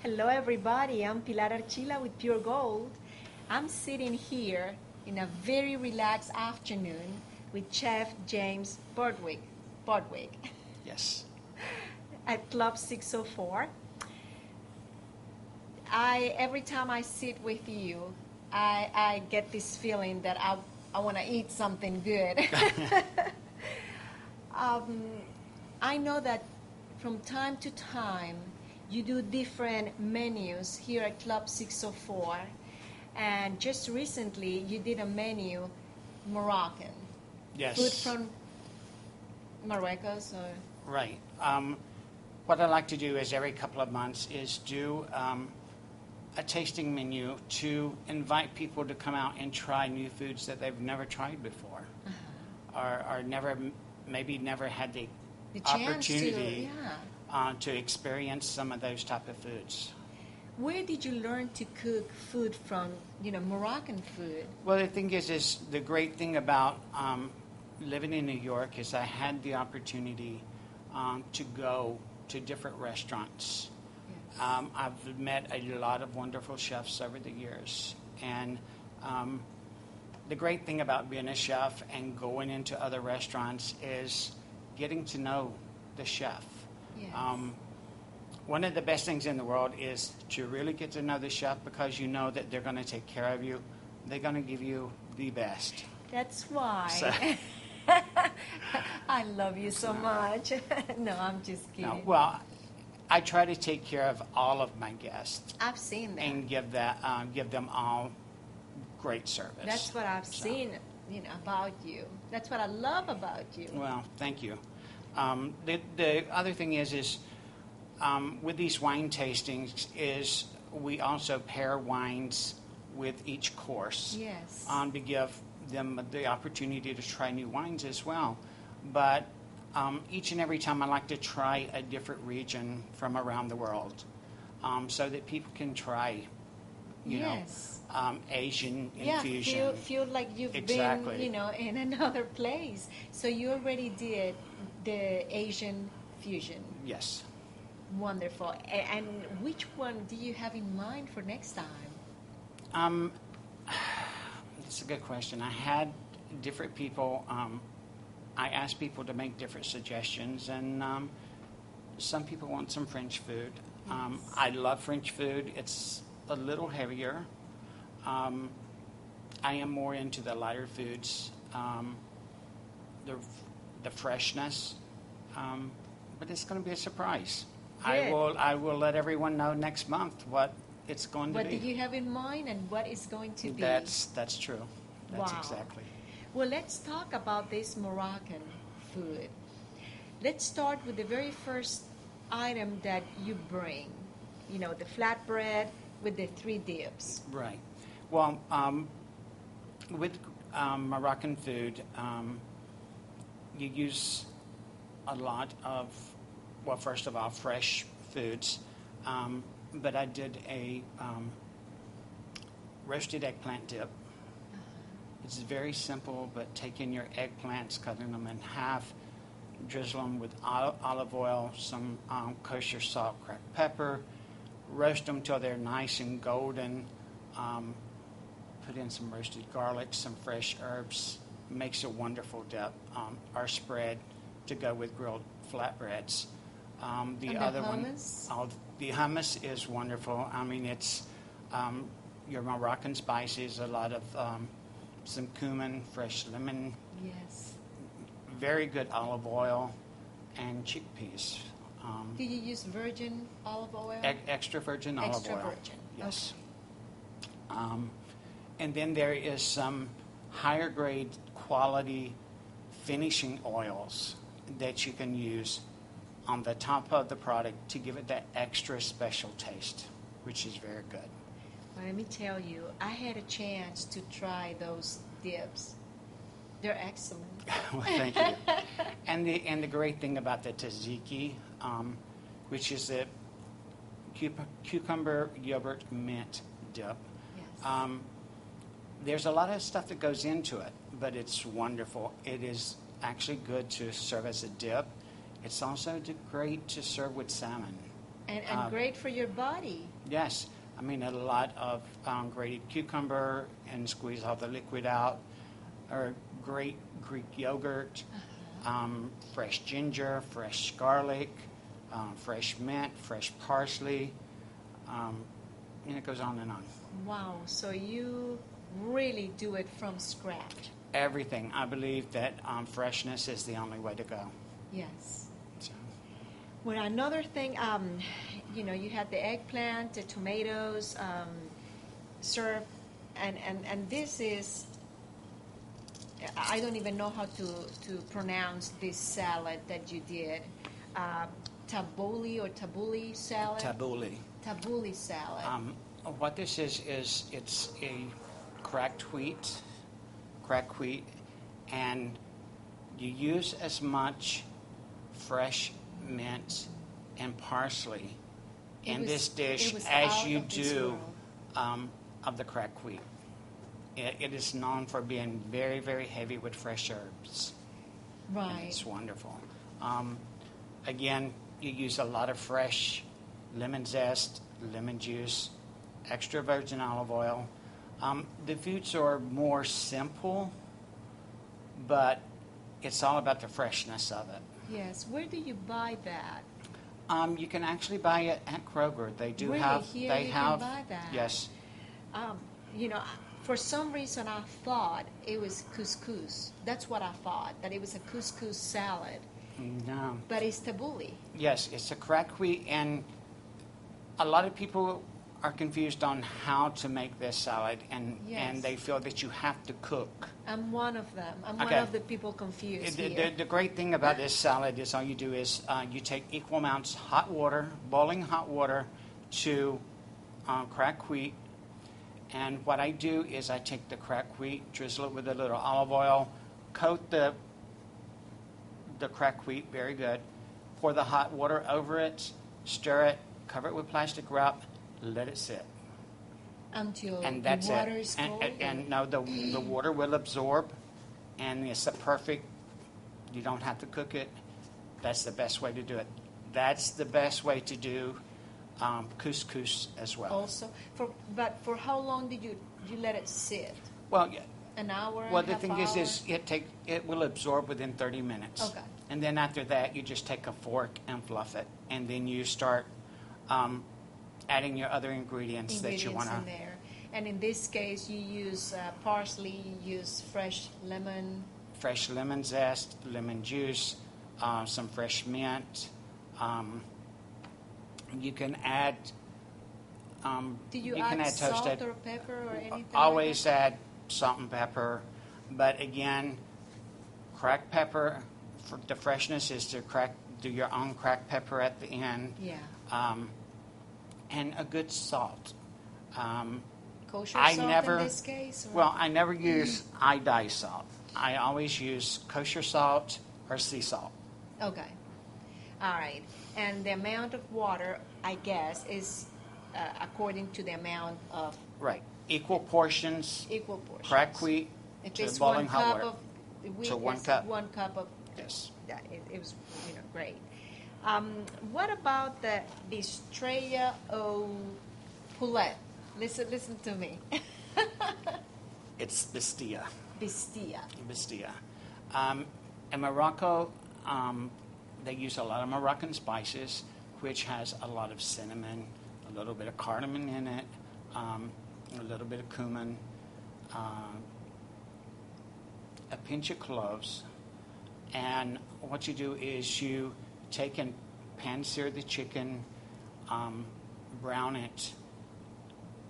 Hello, everybody. I'm Pilar Archila with Pure Gold. I'm sitting here in a very relaxed afternoon with Chef James Bordwick Yes. at Club 604. Every time I sit with you, I get this feeling that I want to eat something good. um, I know that from time to time you do different menus here at Club 604, and just recently you did a menu Moroccan. Yes. Food from Morocco, so Right. What I like to do is every couple of months is do a tasting menu to invite people to come out and try new foods that they've never tried before, or maybe never had the chance opportunity to, to experience some of those type of foods. Where did you learn to cook food from, Moroccan food? Well, the thing is the great thing about living in New York is I had the opportunity to go to different restaurants. Yes. I've met a lot of wonderful chefs over the years, and the great thing about being a chef and going into other restaurants is getting to know the chef. Yes. One of the best things in the world is to really get to know the chef, because you know that they're going to take care of you. They're going to give you the best. That's why. So- I love you so much. No, I'm just kidding. No, well, I try to take care of all of my guests I've seen that. and give them all great service. That's what I've seen, about you. That's what I love about you. Well, thank you. The other thing is with these wine tastings is we also pair wines with each course. Yes. To give them the opportunity to try new wines as well. But each and every time I like to try a different region from around the world, so that people can try, Yes. Asian Yeah, infusion. feel like you've Exactly. been, in another place. So you already did the Asian fusion. Yes. Wonderful. And which one do you have in mind for next time? That's a good question. I had different people. I asked people to make different suggestions, and some people want some French food. Yes. I love French food. It's a little heavier. I am more into the lighter foods, the freshness, but it's going to be a surprise. Good. I will let everyone know next month what it's going to What be. do you have in mind and what is going to be? That's true. That's Wow. exactly. Well, let's talk about this Moroccan food. Let's start with the very first item that you bring. The flatbread with the 3 dips. Right. Well, with Moroccan food, you use a lot of, well, first of all, fresh foods. But I did a roasted eggplant dip. It's very simple, but taking your eggplants, cutting them in half, drizzle them with olive oil, some kosher salt, cracked pepper, roast them till they're nice and golden. Put in some roasted garlic, some fresh herbs. Makes a wonderful dip or spread to go with grilled flatbreads. The other hummus? The hummus is wonderful. I mean, it's your Moroccan spices, a lot of some cumin, fresh lemon, Yes. very good olive oil, and chickpeas. Do you use virgin olive oil? Extra virgin olive Extra oil. virgin. Yes. And then there is some higher grade quality finishing oils that you can use on the top of the product to give it that extra special taste, which is very good. Well, let me tell you, I had a chance to try those dips. They're excellent. Well, thank you. And the great thing about the tzatziki, which is cucumber yogurt mint dip. Yes. There's a lot of stuff that goes into it, but it's wonderful. It is actually good to serve as a dip. It's also great to serve with salmon. And great for your body. Yes, I mean a lot of grated cucumber and squeeze all the liquid out, or great Greek yogurt, fresh ginger, fresh garlic, fresh mint, fresh parsley, and it goes on and on. Wow, so you really do it from scratch. Everything. I believe that freshness is the only way to go. Yes. So, Well, another thing, you had the eggplant, the tomatoes, served, and this is, I don't even know how to pronounce this salad that you did. Tabbouleh salad? tabbouleh. Tabbouleh salad. What this is it's a cracked wheat, and you use as much fresh mint and parsley in this dish as you do of the cracked wheat. It is known for being very, very heavy with fresh herbs. Right. And it's wonderful. Again, you use a lot of fresh lemon zest, lemon juice, extra virgin olive oil. The foods are more simple, but it's all about the freshness of it. Yes. Where do you buy that? You can actually buy it at Kroger. They do Really? have. Here they you have. can buy that? Yes. For some reason I thought it was couscous. That's what I thought, that it was a couscous salad. No. But it's tabbouleh. Yes, it's a cracked wheat, and a lot of people are confused on how to make this salad, and Yes. they feel that you have to cook. I'm one of them. I'm one Okay. of the people confused The, here. the great thing about this salad is all you do is you take equal amounts hot water, boiling hot water, to cracked wheat. And what I do is I take the cracked wheat, drizzle it with a little olive oil, coat the cracked wheat very good, pour the hot water over it, stir it, cover it with plastic wrap, let it sit. Until And that's the water it. is cold? And no, the water will absorb, and it's a perfect, you don't have to cook it. That's the best way to do it. That's the best way to do couscous as well. Also, but for how long did you let it sit? Well, yeah. An hour? Well, the half thing hour? is it will absorb within 30 minutes. Okay. And then after that, you just take a fork and fluff it, and then you start adding your other ingredients that you want in to. there. And in this case, you use parsley, you use fresh lemon. Fresh lemon zest, lemon juice, some fresh mint. You can add. Do you can add toasted. salt or pepper or anything? Always like add salt and pepper, but again, cracked pepper. For the freshness is to do your own cracked pepper at the end. that? Yeah. And a good salt. Kosher I salt never- in this case? Or? Well, I never use iodized salt. I always use kosher salt or sea salt. Okay. All right. And the amount of water, I guess, is according to the amount of Right. Equal portions, equal portions. cracked wheat If to it's boiling one hot cup water. of wheat, To 1 that's cup. 1 cup of Yes. that. It was great. What about the Estrella o Poulet? Listen to me. It's Bistia. Bistia. Bistia. In Morocco, they use a lot of Moroccan spices, which has a lot of cinnamon, a little bit of cardamom in it, a little bit of cumin, a pinch of cloves. And what you do is you take and pan-sear the chicken, brown it,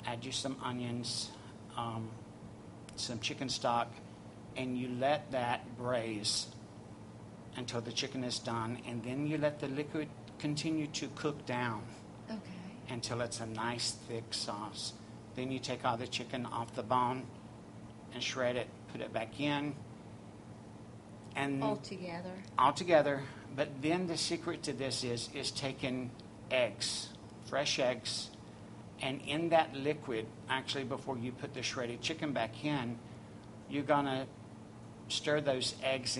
add you some onions, some chicken stock, and you let that braise until the chicken is done, and then you let the liquid continue to cook down Okay. until it's a nice thick sauce. Then you take all the chicken off the bone and shred it, put it back in, and All together. but then the secret to this is taking eggs, fresh eggs, and in that liquid, actually before you put the shredded chicken back in, you're going to stir those eggs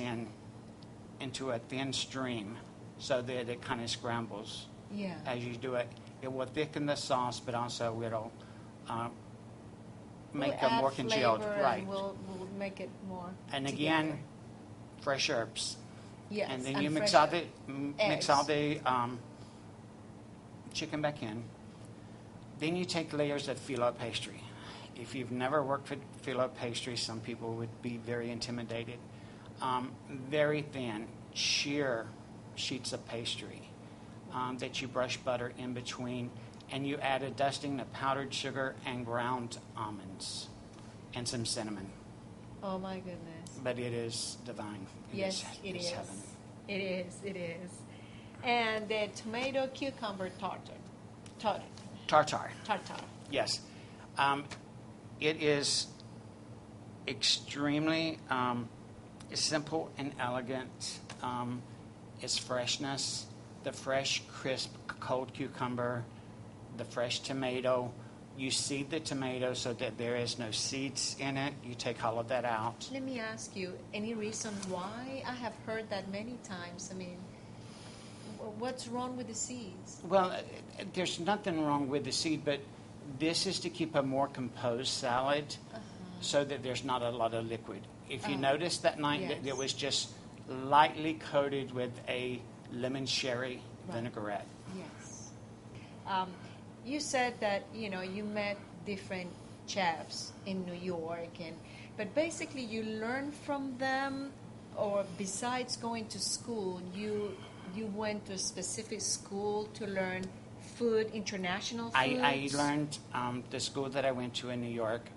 into a thin stream so that it kind of scrambles. Yeah. As you do it. It will thicken the sauce, but also it'll make We'll it more add congealed. flavor Right. And we'll make it more. And together. again, fresh herbs. Yes. And then you mix fresh all the chicken back in. Then you take layers of phyllo pastry. If you've never worked with phyllo pastry, some people would be very intimidated. Very thin, sheer sheets of pastry that you brush butter in between, and you add a dusting of powdered sugar and ground almonds and some cinnamon. Oh my goodness. But it is divine. Yes, it is. Heaven. It is. And the tomato cucumber tartar. Yes. It is extremely simple and elegant. Its freshness, the fresh, crisp, cold cucumber, the fresh tomato. You seed the tomato so that there is no seeds in it. You take all of that out. Let me ask you, any reason why? I have heard that many times. I mean, what's wrong with the seeds? Well, there's nothing wrong with the seed, but this is to keep a more composed salad so that there's not a lot of liquid. If you notice that night, yes. it was just lightly coated with a lemon sherry vinaigrette. Yes. You said that, you met different chefs in New York, but basically you learn from them, or besides going to school, you went to a specific school to learn food, international foods? I learned, the school that I went to in New York,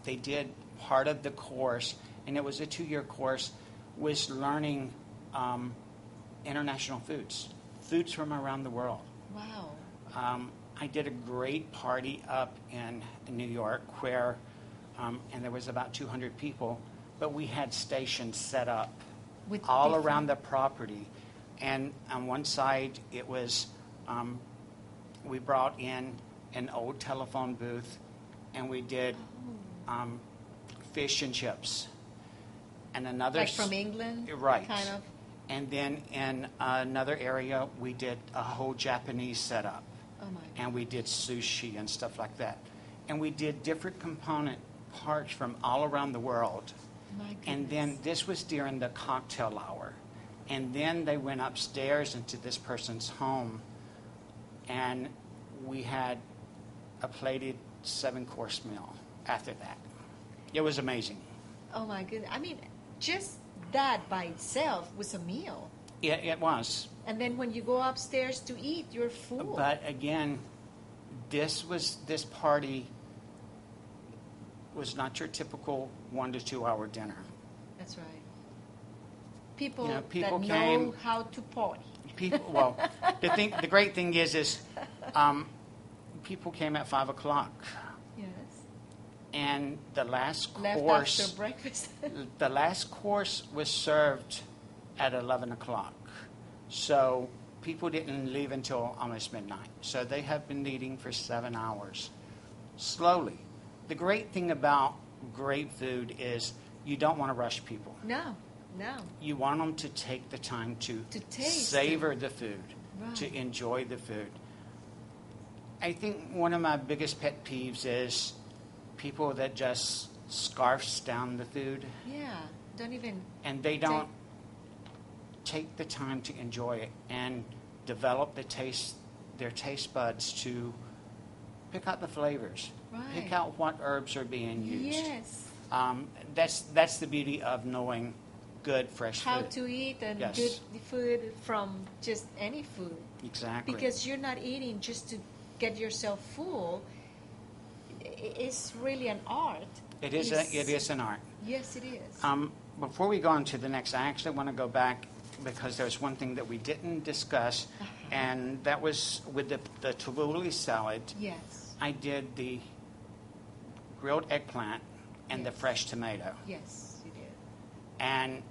they did part of the course, and it was a 2-year course, was learning international foods from around the world. Wow. I did a great party up in New York where, and there was about 200 people, but we had stations set up With all different- around the property. And on one side, it was, we brought in an old telephone booth, and we did fish and chips. And another... Like from England? Right. Kind of? And then in another area, we did a whole Japanese setup. Oh my God. And we did sushi and stuff like that. And we did different component parts from all around the world. My goodness. And then this was during the cocktail hour. And then they went upstairs into this person's home, and we had a plated 7-course meal after that. It was amazing. Oh my goodness. I mean, just that by itself was a meal. Yeah, it was. And then when you go upstairs to eat, you're full. But again, this party was not your typical 1 to 2 hour dinner. That's right. People, people that came- know how to party. Well, the great thing is people came at 5 o'clock, Yes. and the last Left course, after breakfast. the last course was served at 11 o'clock. So people didn't leave until almost midnight. So they have been eating for 7 hours, slowly. The great thing about great food is you don't want to rush people. No. You want them to take the time to taste savor the food, Right. to enjoy the food. I think one of my biggest pet peeves is people that just scarfs down the food Yeah. Don't even. and they don't take the time to enjoy it and develop their taste buds to pick out the flavors, Right. pick out what herbs are being used. Yes. That's the beauty of knowing good fresh How food. to eat and Yes. good food from just any food. Exactly. Because you're not eating just to get yourself full. It's really an art. It is an art. Yes, it is. Before we go on to the next, I actually want to go back because there's one thing that we didn't discuss, and that was with the tabbouleh salad. Yes. I did the grilled eggplant and the Yes. fresh tomato. Yes, you did. And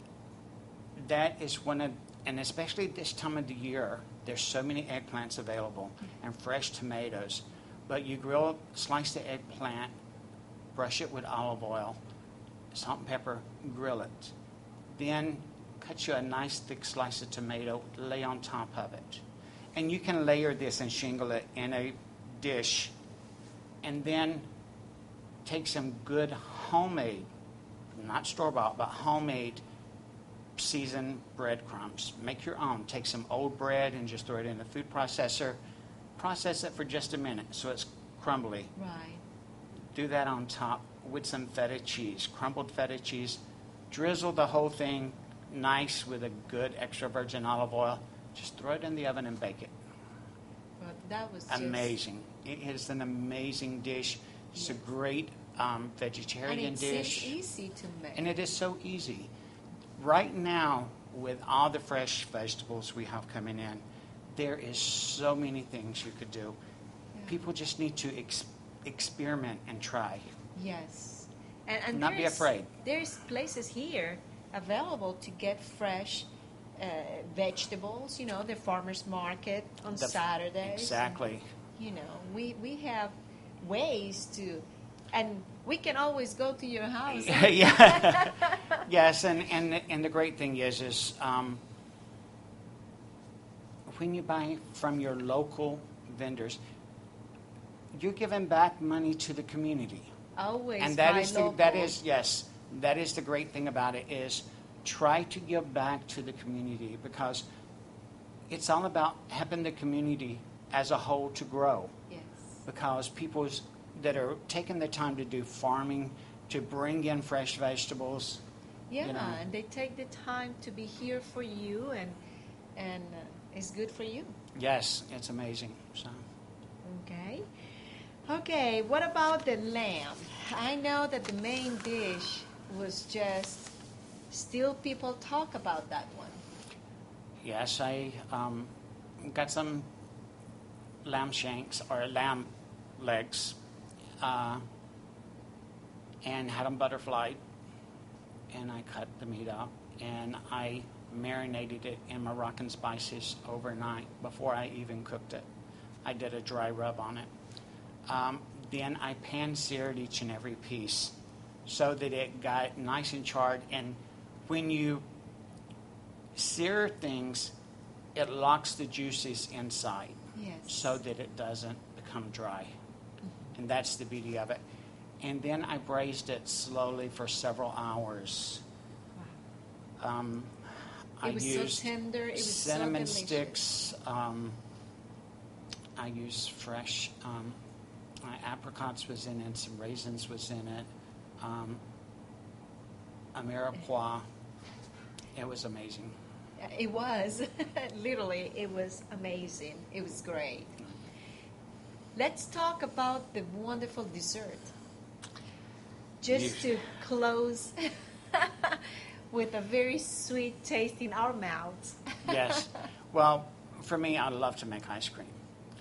that is and especially this time of the year, There's so many eggplants available and fresh tomatoes. But you slice the eggplant, brush it with olive oil, salt and pepper, grill it. Then cut you a nice thick slice of tomato, lay on top of it. And you can layer this and shingle it in a dish. And then take some good homemade, not store-bought, but homemade seasoned breadcrumbs. Make your own. Take some old bread and just throw it in the food processor. Process it for just a minute so it's crumbly. Right. Do that on top with some feta cheese, crumbled feta cheese. Drizzle the whole thing nice with a good extra virgin olive oil. Just throw it in the oven and bake it. Well, that was amazing. It is an amazing dish. It's a great vegetarian dish. And it's easy to make. And it is so easy. Right now, with all the fresh vegetables we have coming in, there is so many things you could do. Yeah. People just need to experiment and try. Yes. And not be afraid. There's places here available to get fresh vegetables, the farmer's market on Saturdays. Exactly. And, we have ways to, and we can always go to your house. Yeah. Yes, and the great thing is when you buy from your local vendors, you're giving back money to the community. Always. And that is the great thing about it is try to give back to the community, because it's all about helping the community as a whole to grow. Yes. Because people that are taking the time to do farming, to bring in fresh vegetables. Yeah, and they take the time to be here for you, and it's good for you. Yes, it's amazing. So. Okay, what about the lamb? I know that the main dish was just, still people talk about that one. Yes, I got some lamb shanks or lamb legs and had them butterflied, and I cut the meat up and I marinated it in Moroccan spices overnight before I even cooked it. I did a dry rub on it. Then I pan-seared each and every piece so that it got nice and charred. And when you sear things, it locks the juices inside. Yes. So that it doesn't become dry. Mm-hmm. And that's the beauty of it. And then I braised it slowly for several hours. Wow. I was used so tender. It was cinnamon so sticks. I used fresh apricots was in it. Some raisins was in it. A mirepoix. It was amazing. It was. Literally, it was amazing. It was great. Let's talk about the wonderful dessert. Just to close with a very sweet taste in our mouths. Yes. Well, for me, I love to make ice cream.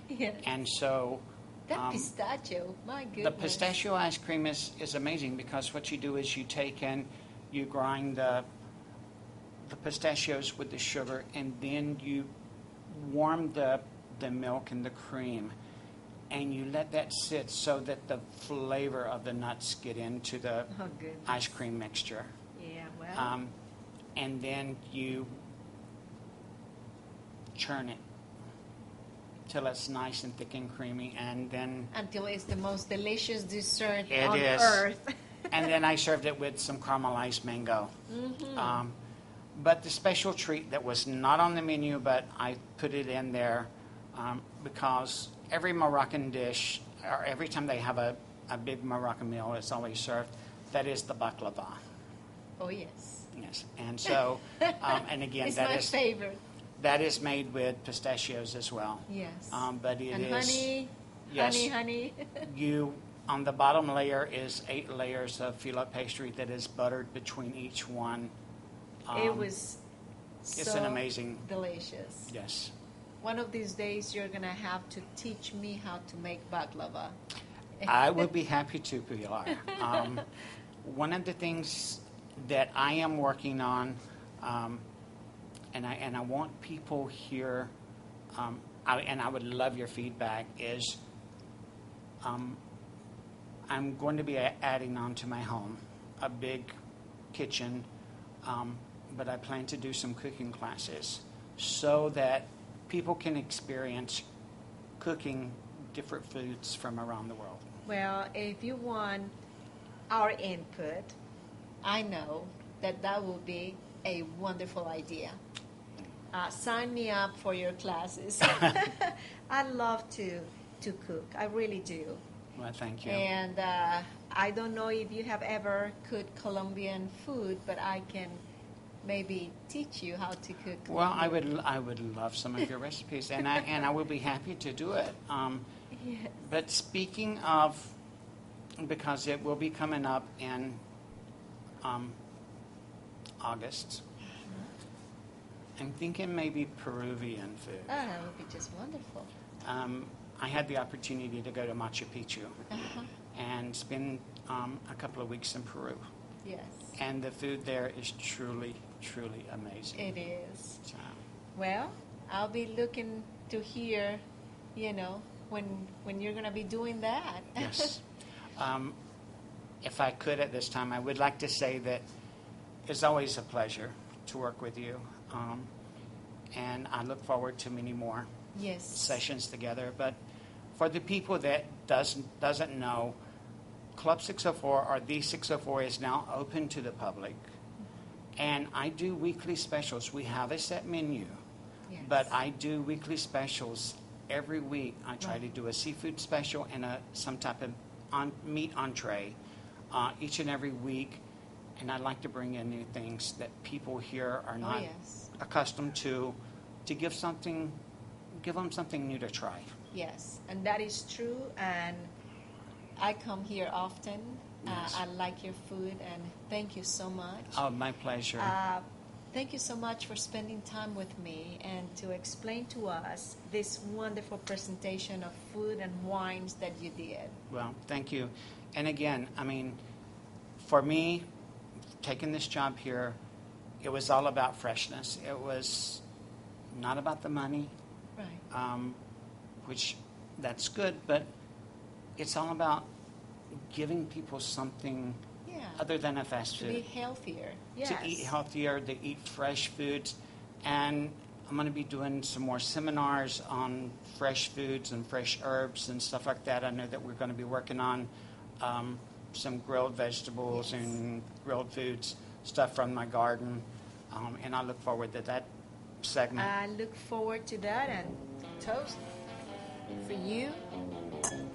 Yeah. And so... that pistachio, my goodness. The pistachio ice cream is amazing, because what you do is you take and you grind the pistachios with the sugar, and then you warm the milk and the cream, and you let that sit so that the flavor of the nuts get into the ice cream mixture. Yeah, well. And then you churn it till it's nice and thick and creamy, and then... until it's the most delicious dessert on earth. And then I served it with some caramelized mango. Mm-hmm. But the special treat that was not on the menu, but I put it in there because every Moroccan dish, or every time they have a big Moroccan meal, it's always served, that is the baklava. Oh, yes. Yes. And so, and again, it's my favorite. That is made with pistachios as well. Yes. But it and is... honey. Yes. Honey. On the bottom layer is 8 layers of filo pastry that is buttered between each one. It was it's an amazing... delicious. Yes. One of these days, you're going to have to teach me how to make baklava. I would be happy to, Pilar. One of the things that I am working on, and I want people here and I would love your feedback, is I'm going to be adding on to my home a big kitchen, but I plan to do some cooking classes so that people can experience cooking different foods from around the world. Well, if you want our input, I know that that will be a wonderful idea. Sign me up for your classes. I love to cook. I really do. Well, thank you. And I don't know if you have ever cooked Colombian food, but I can maybe teach you how to cook. Well, I would love some of your recipes, and I will be happy to do it. Yes. But speaking of, because it will be coming up in August, I'm thinking maybe Peruvian food. Oh, that would be just wonderful. I had the opportunity to go to Machu Picchu Uh-huh. and spend a couple of weeks in Peru. Yes, And the food there is truly, truly amazing. it is. So, Well, I'll be looking to hear, when you're going to be doing that. yes. If I could at this time, I would like to say that it's always a pleasure to work with you. And I look forward to many more Yes. sessions together. But for the people that doesn't know, Club 604 or the 604 is now open to the public. And I do weekly specials. We have a set menu, Yes. but I do weekly specials every week. I try to do a seafood special and some type of meat entree each and every week. And I like to bring in new things that people here are not yes. accustomed to give them something new to try. Yes, and that is true. And I come here often. Yes. I like your food, and thank you so much. Oh, my pleasure. Thank you so much for spending time with me and to explain to us this wonderful presentation of food and wines that you did. Well, thank you. And again, I mean, for me, taking this job here, it was all about freshness. It was not about the money, Right. which that's good, but it's all about giving people something Yeah. other than a fast To be food. healthier. Yes. To eat healthier, to eat fresh foods. And I'm going to be doing some more seminars on fresh foods and fresh herbs and stuff like that. I know that we're going to be working on some grilled vegetables Yes. and grilled foods, stuff from my garden. And I look forward to that segment. I look forward to that, and toast for you,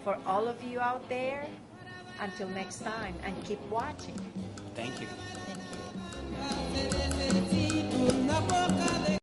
for all of you out there. Until next time, and keep watching. Thank you.